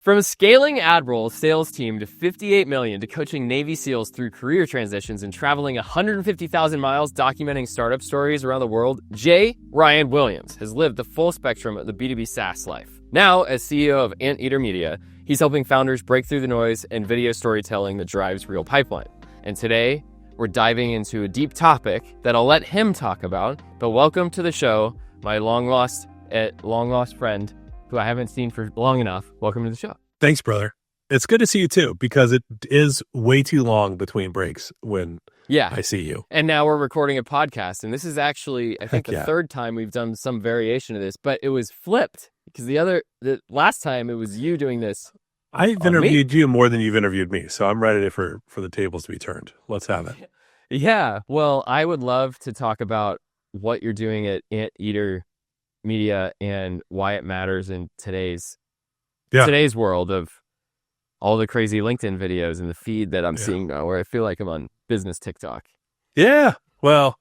From scaling Admiral's sales team to 58 million to coaching Navy SEALs through career transitions and traveling 150,000 miles documenting startup stories around the world, J. Ryan Williams has lived the full spectrum of the B2B SaaS life. Now, as CEO of Anteater Media, he's helping founders break through the noise and video storytelling that drives real pipeline. And today, we're diving into a deep topic that I'll let him talk about. But welcome to the show, my long lost friend, who I haven't seen for long enough. Welcome to the show. Thanks, brother. It's good to see you too, because it is way too long between breaks when I see you. And now we're recording a podcast. And this is actually, I think, the third time we've done some variation of this, but it was flipped because the last time it was you doing this. I've interviewed you more than you've interviewed me. So I'm ready for the tables to be turned. Let's have it. Yeah. Well, I would love to talk about what you're doing at Anteater Media and why it matters in today's world of all the crazy LinkedIn videos and the feed that I'm seeing now, where I feel like I'm on business TikTok. Yeah. Well,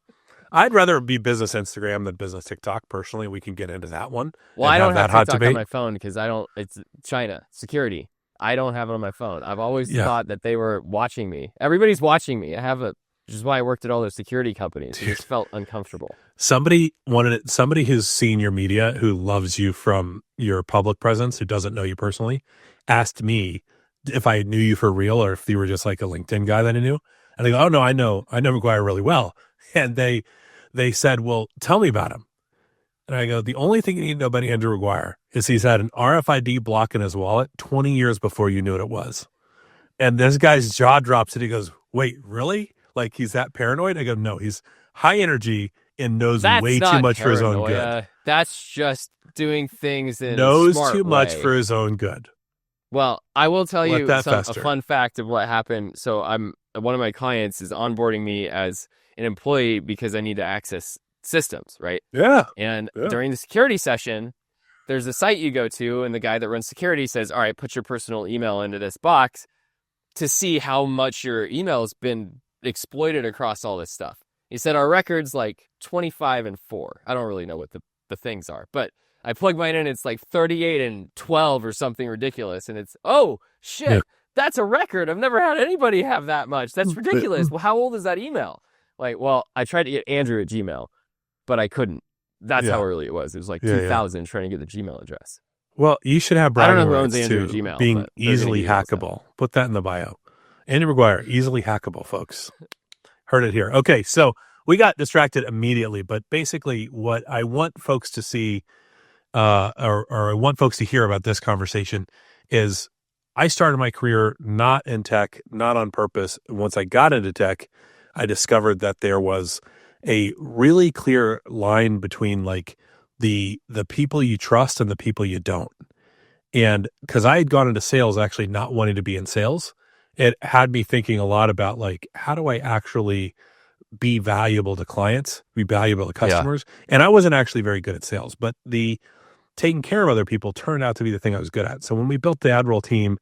I'd rather be business Instagram than business TikTok. Personally, we can get into that one. Well, I don't have TikTok on my phone because it's China security. I don't have it on my phone. I've always thought that they were watching me. Everybody's watching me. Which is why I worked at all those security companies. It just felt uncomfortable. Somebody who's seen your media, who loves you from your public presence, who doesn't know you personally, asked me if I knew you for real or if you were just like a LinkedIn guy that I knew. And I go, oh no, I know McGuire really well. And they said, well, tell me about him. And I go, the only thing you need to know about Andrew McGuire is he's had an RFID block in his wallet 20 years before you knew what it was. And this guy's jaw drops and he goes, wait, really? Like he's that paranoid? I go, no, he's high energy and knows way too much for his own good. That's just doing things in knows a smart too much way. For his own good. Well, I will tell you a fester. fun fact of what happened. So one of my clients is onboarding me as an employee because I need to access systems, right? Yeah. And during the security session, there's a site you go to, and the guy that runs security says, all right, put your personal email into this box to see how much your email has been exploited across all this stuff. He said our record's like 25 and 4. I don't really know what the things are, but I plug mine in, it's like 38 and 12 or something ridiculous. And it's, oh shit, that's a record. I've never had anybody have that much. That's ridiculous. Well, how old is that email? Like, well, I tried to get Andrew at Gmail, but I couldn't. That's how early it was. It was like 2000 trying to get the Gmail address. Well, you should have bragging rights to Gmail, being easily hackable. Put that in the bio. Andrew McGuire, easily hackable, folks. Heard it here. Okay, so we got distracted immediately, but basically what I want folks to see, or I want folks to hear about this conversation is I started my career not in tech, not on purpose. Once I got into tech, I discovered that there was a really clear line between like the people you trust and the people you don't. And because I had gone into sales actually not wanting to be in sales, it had me thinking a lot about like, how do I actually be valuable to clients, be valuable to customers? And I wasn't actually very good at sales, but the taking care of other people turned out to be the thing I was good at. So when we built the Admiral team,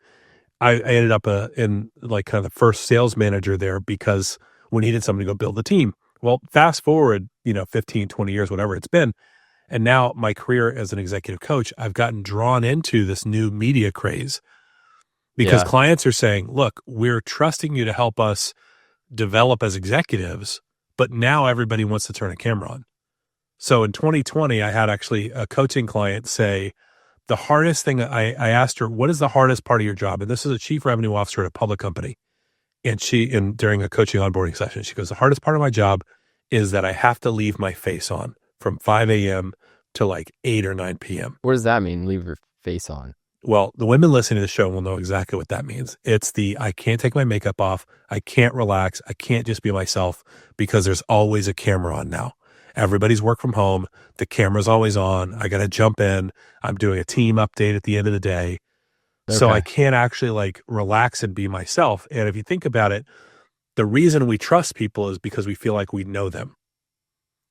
I ended up in like kind of the first sales manager there because we needed somebody to go build the team. Well, fast forward, 15, 20 years, whatever it's been. And now my career as an executive coach, I've gotten drawn into this new media craze because clients are saying, look, we're trusting you to help us develop as executives, but now everybody wants to turn a camera on. So in 2020, I had actually a coaching client say, the hardest thing, I asked her, what is the hardest part of your job? And this is a chief revenue officer at a public company. And during a coaching onboarding session, she goes, the hardest part of my job is that I have to leave my face on from 5 a.m. to like 8 or 9 p.m. What does that mean, leave your face on? Well, the women listening to the show will know exactly what that means. It's I can't take my makeup off. I can't relax. I can't just be myself because there's always a camera on now. Everybody's work from home. The camera's always on. I got to jump in. I'm doing a team update at the end of the day. Okay. So I can't actually like relax and be myself. And if you think about it, the reason we trust people is because we feel like we know them.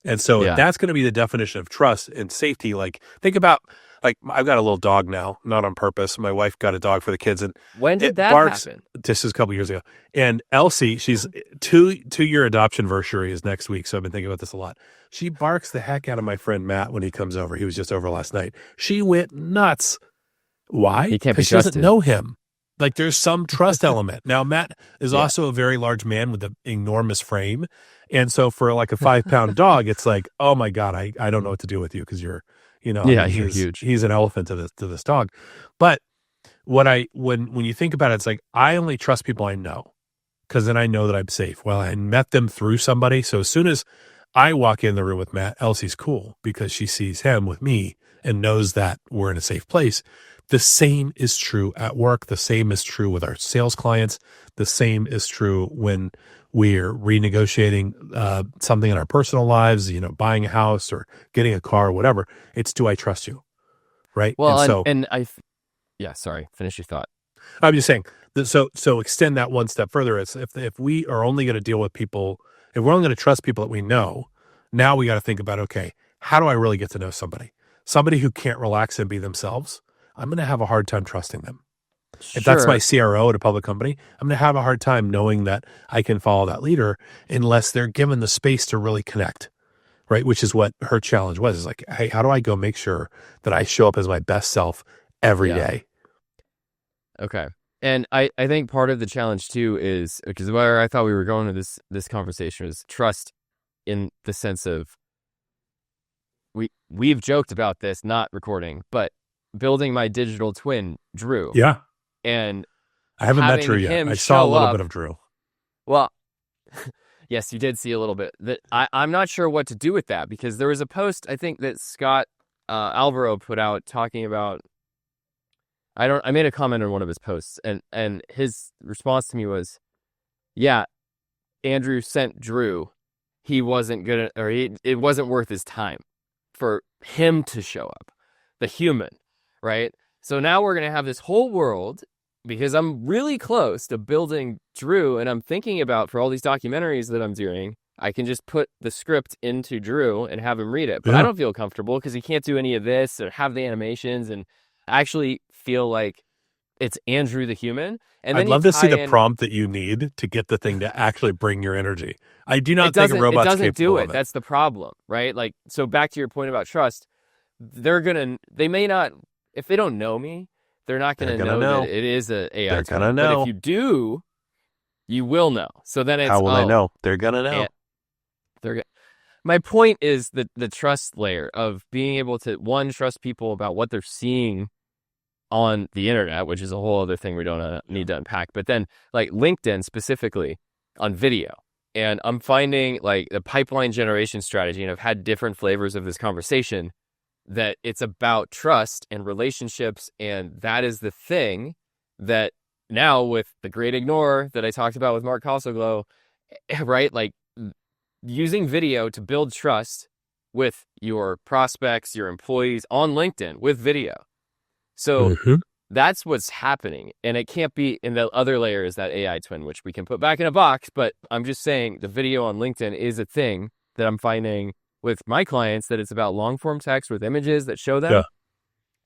And so that's going to be the definition of trust and safety. Like think about, like I've got a little dog now, not on purpose. My wife got a dog for the kids, and when did that happen? This is a couple years ago. And Elsie, she's 2-year adoption anniversary is next week, so I've been thinking about this a lot. She barks the heck out of my friend Matt when he comes over. He was just over last night. She went nuts. Why? He can't be Because she doesn't trusted. know him. Like there's some trust element. Now, Matt is also a very large man with an enormous frame. And so for like a 5-pound dog, it's like, oh my God, I don't know what to do with you because you're, Yeah, you're he's huge. he's an elephant to this dog. But when you think about it, it's like I only trust people I know because then I know that I'm safe. Well, I met them through somebody. So as soon as I walk in the room with Matt, Elsie's cool because she sees him with me and knows that we're in a safe place. The same is true at work. The same is true with our sales clients. The same is true when we're renegotiating something in our personal lives, buying a house or getting a car or whatever. It's, do I trust you? Right. Well, And so yeah, sorry, finish your thought. I'm just saying that so extend that one step further. It's if we are only going to deal with people, if we're only going to trust people that we know, now we got to think about, okay, how do I really get to know somebody? Somebody who can't relax and be themselves, I'm going to have a hard time trusting them. If that's my CRO at a public company, I'm going to have a hard time knowing that I can follow that leader unless they're given the space to really connect, right? Which is what her challenge was. Is like, hey, how do I go make sure that I show up as my best self every day? Okay. And I think part of the challenge too is, because where I thought we were going with this conversation was trust in the sense of we've joked about this, not recording, but building my digital twin, Drew. Yeah. And I haven't met Drew yet. I saw a little bit of Drew. Well, yes, you did see a little bit. That I'm not sure what to do with that, because there was a post I think that Scott Alvaro put out talking about. I made a comment on one of his posts, and his response to me was, "Yeah, Andrew sent Drew. He wasn't good, it wasn't worth his time for him to show up, the human, right? So now we're gonna have this whole world." Because I'm really close to building Drew, and I'm thinking about, for all these documentaries that I'm doing, I can just put the script into Drew and have him read it. But I don't feel comfortable because he can't do any of this or have the animations, and I actually feel like it's Andrew the human. And then I'd love to see the prompt that you need to get the thing to actually bring your energy. I do not think a robot's capable of it. It doesn't do it. That's the problem, right? Like, so back to your point about trust, they may not, if they don't know me, they're not going to know that it is an AI. They're going to know. But if you do, you will know. So then it's, how will they know? They're going to know. My point is that the trust layer of being able to, one, trust people about what they're seeing on the internet, which is a whole other thing we don't need to unpack. But then like LinkedIn specifically on video. And I'm finding like the pipeline generation strategy, and I've had different flavors of this conversation, that it's about trust and relationships. And that is the thing that now with the great ignore that I talked about with Mark Cosoglow, right? Like using video to build trust with your prospects, your employees on LinkedIn with video. So that's what's happening. And it can't be, in the other layer is that AI twin, which we can put back in a box. But I'm just saying the video on LinkedIn is a thing that I'm finding with my clients, that it's about long form text with images that show them,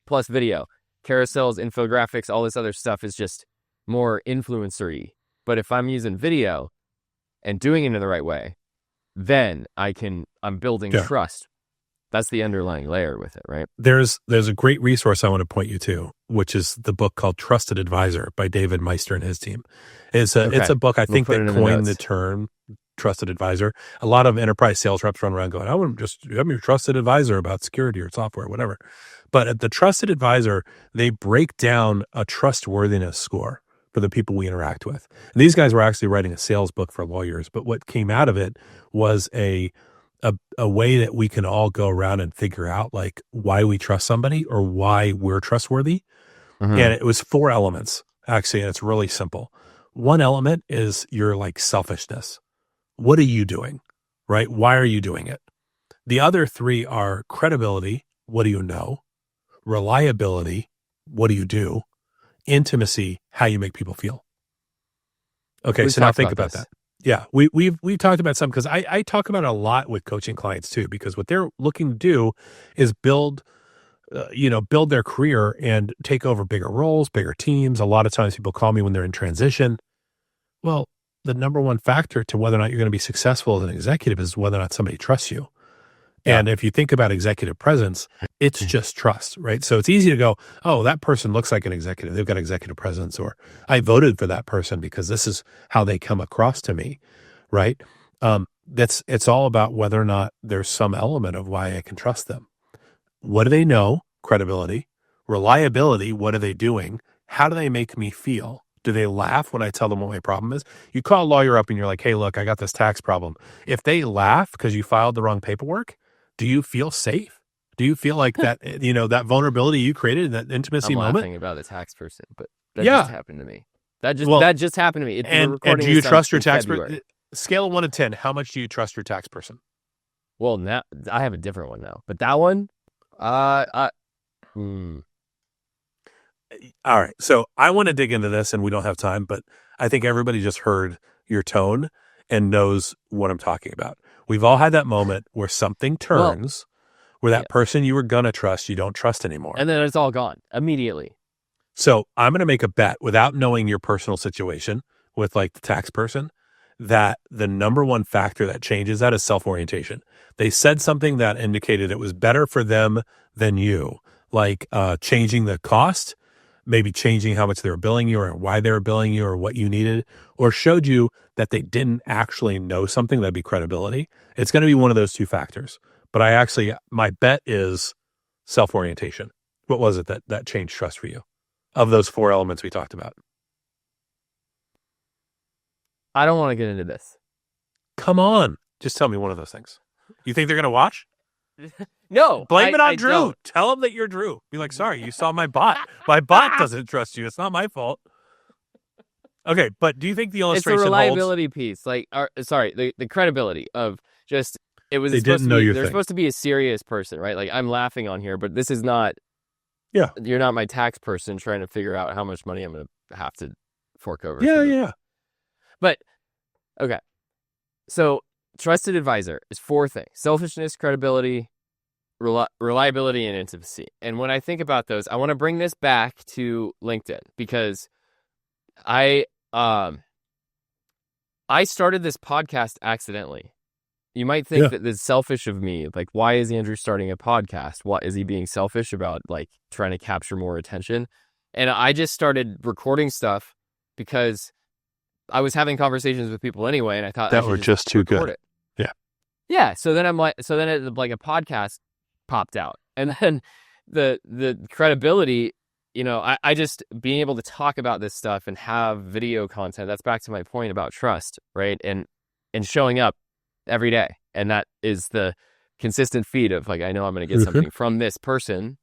plus video, carousels, infographics, all this other stuff is just more influencery. But if I'm using video and doing it in the right way, then I'm building trust. That's the underlying layer with it, right? There's a great resource I want to point you to, which is the book called Trusted Advisor by David Meister and his team. It's a book I think that coined the term trusted advisor. A lot of enterprise sales reps run around going, I want to just have your trusted advisor about security or software, whatever. But at the trusted advisor, they break down a trustworthiness score for the people we interact with. And these guys were actually writing a sales book for lawyers, but what came out of it was a way that we can all go around and figure out like why we trust somebody or why we're trustworthy. And it was 4 elements actually, and it's really simple. One element is your like selfishness. What are you doing, right? Why are you doing it? The other 3 are credibility. What do you know? Reliability. What do you do? Intimacy. How you make people feel. Okay. So now think about that. Yeah. We've talked about some, because I talk about it a lot with coaching clients too, because what they're looking to do is build their career and take over bigger roles, bigger teams. A lot of times people call me when they're in transition. Well, the number one factor to whether or not you're going to be successful as an executive is whether or not somebody trusts you. And if you think about executive presence, it's just trust, right? So it's easy to go, oh, that person looks like an executive. They've got executive presence, or I voted for that person because this is how they come across to me, right? It's all about whether or not there's some element of why I can trust them. What do they know? Credibility. Reliability. What are they doing? How do they make me feel? Do they laugh when I tell them what my problem is? You call a lawyer up and you're like, hey, look, I got this tax problem. If they laugh because you filed the wrong paperwork, do you feel safe? Do you feel like that, that vulnerability you created, that intimacy moment? I'm laughing about the tax person, but that just happened to me. That just happened to me. And do you trust your tax person? Scale of 1 to 10, how much do you trust your tax person? Well, now I have a different one now, but that one, All right. So I want to dig into this, and we don't have time, but I think everybody just heard your tone and knows what I'm talking about. We've all had that moment where something turns, where that person you were going to trust, you don't trust anymore. And then it's all gone immediately. So I'm going to make a bet without knowing your personal situation with like the tax person, that the number one factor that changes that is self-orientation. They said something that indicated it was better for them than you, like changing the cost, maybe changing how much they were billing you or why they were billing you or what you needed, or showed you that they didn't actually know something. That'd be credibility. It's going to be one of those two factors. But my bet is self-orientation. What was it that changed trust for you of those 4 elements we talked about? I don't want to get into this. Come on. Just tell me one of those things. You think they're going to watch? No. Blame it on Drew. Don't. Tell them that you're Drew. Be like, sorry, you saw my bot. My bot doesn't trust you. It's not my fault. Okay, but do you think the illustration it's the reliability holds? piece. Like, the credibility of just, it was they didn't know your they're thing. Supposed to be a serious person, right? Like, I'm laughing on here, but this is not, you're not my tax person trying to figure out how much money I'm going to have to fork over. Yeah. But, okay. So, trusted advisor is 4 things: selfishness, credibility, reliability, and intimacy. And when I think about those, I want to bring this back to LinkedIn, because I started this podcast accidentally. You might think that it's selfish of me. Like, why is Andrew starting a podcast? What is he being selfish about, like trying to capture more attention? And I just started recording stuff because I was having conversations with people anyway, and I thought that were just too good. It. Yeah. So then a podcast popped out, and then the credibility, I just being able to talk about this stuff and have video content. That's back to my point about trust, right? And showing up every day, and that is the consistent feed of like, I know I'm going to get something from this person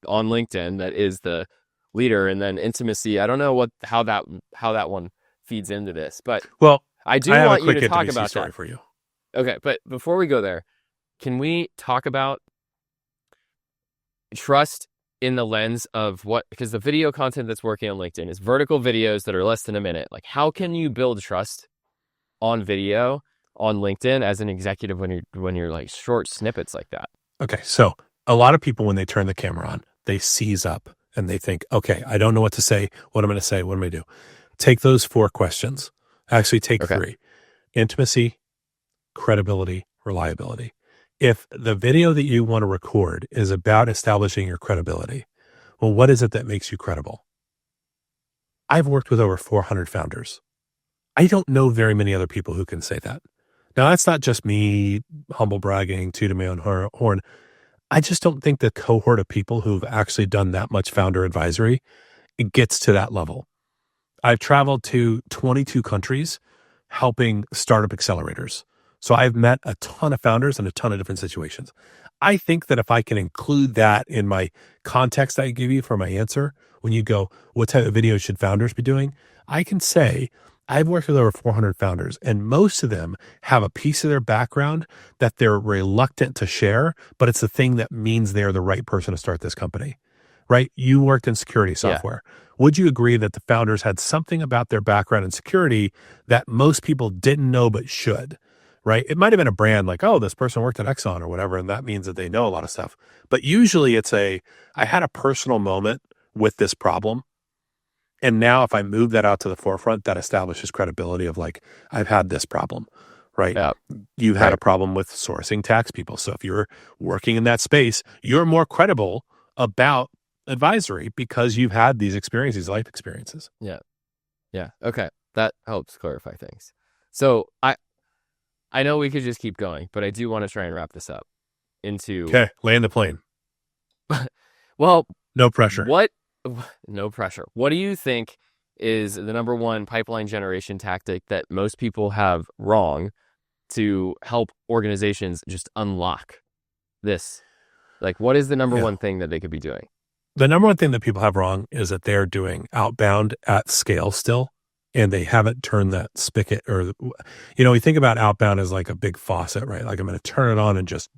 on LinkedIn that is the leader, and then intimacy. I don't know how that one feeds into this, but I do want you to talk about that for you. Okay, but before we go there, can we talk about trust in the lens of because the video content that's working on LinkedIn is vertical videos that are less than a minute. Like, how can you build trust on video on LinkedIn as an executive when you're like short snippets like that? Okay, so a lot of people, when they turn the camera on, they seize up and they think, okay, I don't know what to say. What am I going to say? What am I going to do? Take those 4 questions. Actually, take 3. Intimacy, credibility, reliability. If the video that you want to record is about establishing your credibility, well, what is it that makes you credible? I've worked with over 400 founders. I don't know very many other people who can say that. Now, that's not just me humble bragging, tooting my own horn. I just don't think the cohort of people who've actually done that much founder advisory, it gets to that level. I've traveled to 22 countries helping startup accelerators. So I've met a ton of founders in a ton of different situations. I think that if I can include that in my context I give you for my answer, when you go, what type of videos should founders be doing? I can say, I've worked with over 400 founders, and most of them have a piece of their background that they're reluctant to share, but it's the thing that means they're the right person to start this company, right? You worked in security software. Yeah. Would you agree that the founders had something about their background in security that most people didn't know but should? Right? It might have been a brand like, oh, this person worked at Exxon or whatever, and that means that they know a lot of stuff. But usually it's I had a personal moment with this problem. And now if I move that out to the forefront, that establishes credibility of like, I've had this problem, right? Yeah. You had Right. a problem with sourcing tax people. So if you're working in that space, you're more credible about advisory because you've had these experiences, life experiences. Yeah. Yeah. Okay. That helps clarify things. So I know we could just keep going, but I do want to try and wrap this up into, Okay, land the plane. well, No pressure. no pressure. What do you think is the number one pipeline generation tactic that most people have wrong to help organizations just unlock this? Like, what is the number Yeah. one thing that they could be doing? The number one thing that people have wrong is that they're doing outbound at scale still, and they haven't turned that spigot or, we think about outbound as like a big faucet, right? Like I'm going to turn it on and just,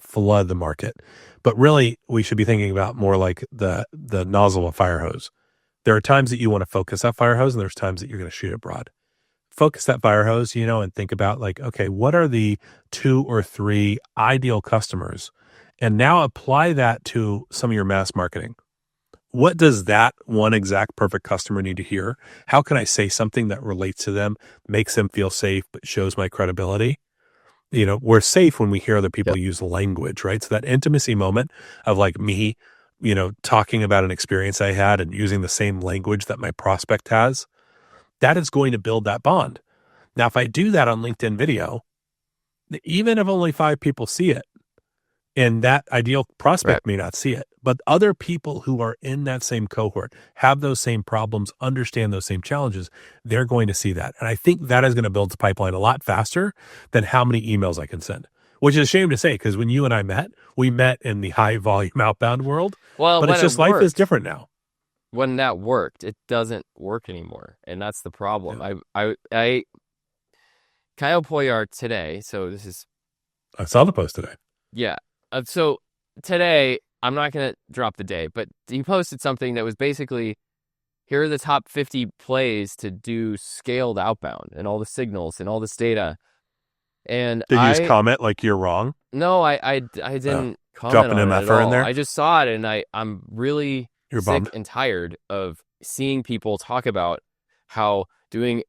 flood the market. But really we should be thinking about more like the nozzle of a fire hose. There are times that you want to focus that fire hose and there's times that you're going to shoot it broad. Focus that fire hose, and think about like, okay, what are the 2 or 3 ideal customers? And now apply that to some of your mass marketing. What does that one exact perfect customer need to hear? How can I say something that relates to them, makes them feel safe, but shows my credibility? We're safe when we hear other people Yep. use language, right? So that intimacy moment of like me, talking about an experience I had and using the same language that my prospect has, that is going to build that bond. Now, if I do that on LinkedIn video, even if only 5 people see it, and that ideal prospect may not see it, but other people who are in that same cohort have those same problems, understand those same challenges, they're going to see that. And I think that is going to build the pipeline a lot faster than how many emails I can send, which is a shame to say, because when you and I met, we met in the high volume outbound world. Well, but it's just life is different now. When that worked, it doesn't work anymore. And that's the problem. Yeah. I Kyle Poyar today, so this is... I saw the post today. Yeah. So today, I'm not going to drop the day, but he posted something that was basically, here are the top 50 plays to do scaled outbound and all the signals and all this data. And Did you just comment like you're wrong? No, I didn't comment dropping on an it at MFR in all. there? I just saw it, and I'm really You're sick bummed. and tired of seeing people talk about how doing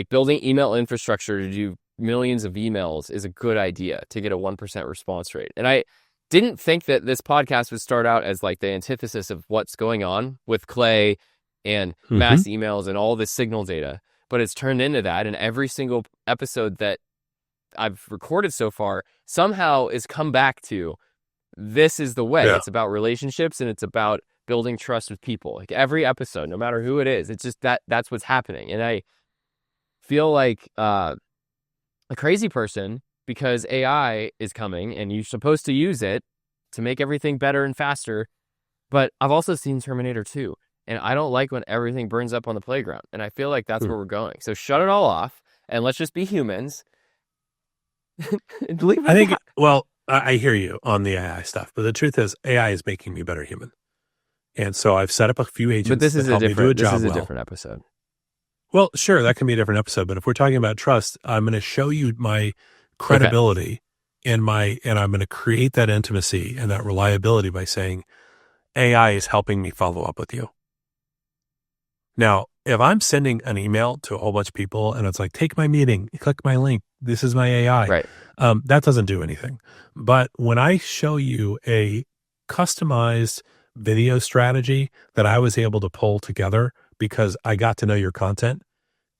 building email infrastructure to do millions of emails is a good idea to get a 1% response rate. And I didn't think that this podcast would start out as like the antithesis of what's going on with Clay and mass emails and all this signal data, but it's turned into that. And every single episode that I've recorded so far somehow is come back to, this is the way. Yeah. It's about relationships and it's about building trust with people. Like every episode, no matter who it is, it's just that's what's happening. And I feel like a crazy person because AI is coming and you're supposed to use it to make everything better and faster. But I've also seen Terminator 2, and I don't like when everything burns up on the playground. And I feel like that's where we're going. So shut it all off and let's just be humans. I think, well, I hear you on the AI stuff, but the truth is AI is making me a better human. And so I've set up a few agents but this that is help me do a job this is a well. different episode. Well, sure, that can be a different episode, but if we're talking about trust, I'm going to show you my credibility and I'm going to create that intimacy and that reliability by saying AI is helping me follow up with you. Now, if I'm sending an email to a whole bunch of people and it's like, take my meeting, click my link, this is my AI, Right. That doesn't do anything. But when I show you a customized video strategy that I was able to pull together because I got to know your content,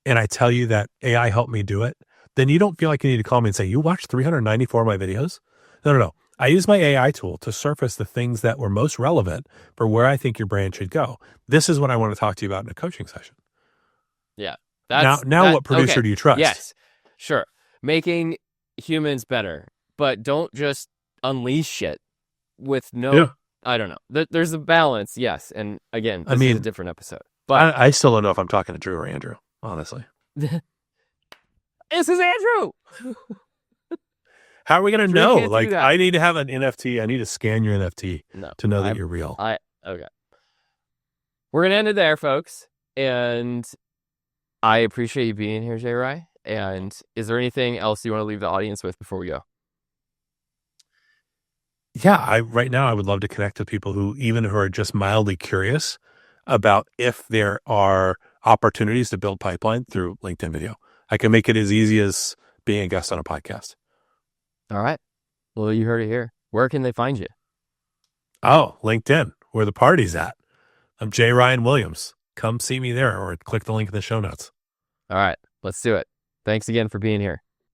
and I tell you that AI helped me do it, then you don't feel like you need to call me and say, you watched 394 of my videos? No. I use my AI tool to surface the things that were most relevant for where I think your brand should go. This is what I want to talk to you about in a coaching session. Yeah. What producer do you trust? Yes, sure. Making humans better, but don't just unleash it with no... Yeah. I don't know. There's a balance, yes. And again, this is a different episode. But I still don't know if I'm talking to Drew or Andrew, honestly. This is Andrew! How are we going to know? Like, that. I need to have an NFT. I need to scan your NFT to know that you're real. Okay. We're going to end it there, folks. And I appreciate you being here, Jay Rai. And is there anything else you want to leave the audience with before we go? Yeah, right now I would love to connect with people who are just mildly curious about if there are opportunities to build pipeline through LinkedIn video. I can make it as easy as being a guest on a podcast. All right. Well, you heard it here. Where can they find you? Oh, LinkedIn, where the party's at. I'm J. Ryan Williams. Come see me there or click the link in the show notes. All right. Let's do it. Thanks again for being here.